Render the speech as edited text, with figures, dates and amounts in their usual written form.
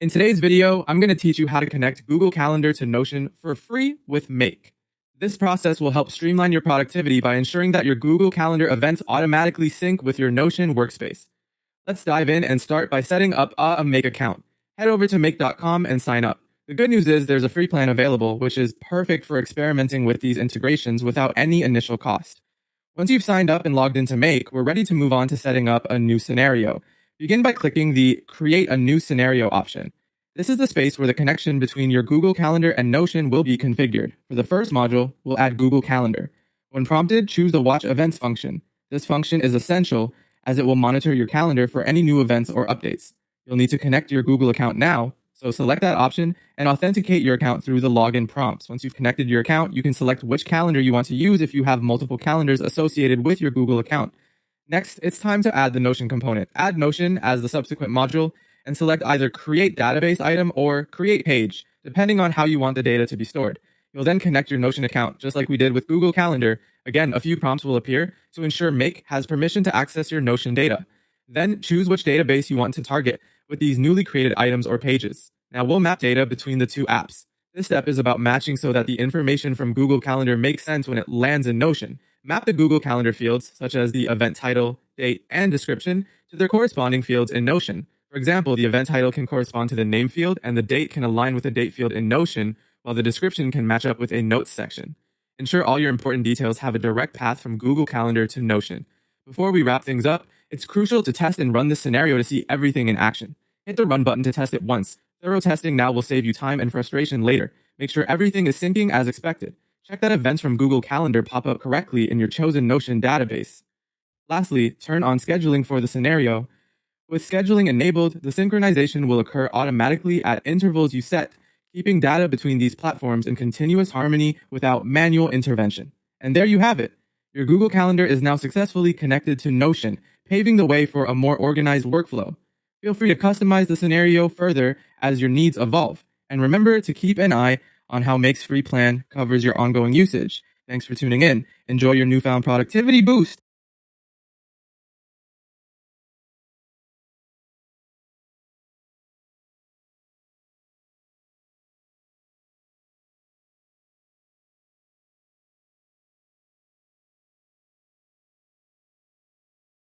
In today's video, I'm going to teach you how to connect Google Calendar to Notion for free with Make. This process will help streamline your productivity by ensuring that your Google Calendar events automatically sync with your Notion workspace. Let's dive in and start by setting up a Make account. Head over to make.com and sign up. The good news is there's a free plan available, which is perfect for experimenting with these integrations without any initial cost. Once you've signed up and logged into Make, we're ready to move on to setting up a new scenario. Begin by clicking the Create a New Scenario option. This is the space where the connection between your Google Calendar and Notion will be configured. For the first module, we'll add Google Calendar. When prompted, choose the Watch Events function. This function is essential as it will monitor your calendar for any new events or updates. You'll need to connect your Google account now, so select that option and authenticate your account through the login prompts. Once you've connected your account, you can select which calendar you want to use if you have multiple calendars associated with your Google account. Next, it's time to add the Notion component. Add Notion as the subsequent module and select either Create Database Item or Create Page, depending on how you want the data to be stored. You'll then connect your Notion account, just like we did with Google Calendar. Again, a few prompts will appear to ensure Make has permission to access your Notion data. Then choose which database you want to target with these newly created items or pages. Now we'll map data between the two apps. This step is about matching so that the information from Google Calendar makes sense when it lands in Notion. Map the Google Calendar fields, such as the event title, date, and description, to their corresponding fields in Notion. For example, the event title can correspond to the name field, and the date can align with the date field in Notion, while the description can match up with a notes section. Ensure all your important details have a direct path from Google Calendar to Notion. Before we wrap things up, it's crucial to test and run this scenario to see everything in action. Hit the Run button to test it once. Thorough testing now will save you time and frustration later. Make sure everything is syncing as expected. Check that events from Google Calendar pop up correctly in your chosen Notion database. Lastly, turn on scheduling for the scenario. With scheduling enabled, the synchronization will occur automatically at intervals you set, keeping data between these platforms in continuous harmony without manual intervention. And there you have it. Your Google Calendar is now successfully connected to Notion, paving the way for a more organized workflow. Feel free to customize the scenario further as your needs evolve. And remember to keep an eye on how Make's free plan covers your ongoing usage. Thanks for tuning in. Enjoy your newfound productivity boost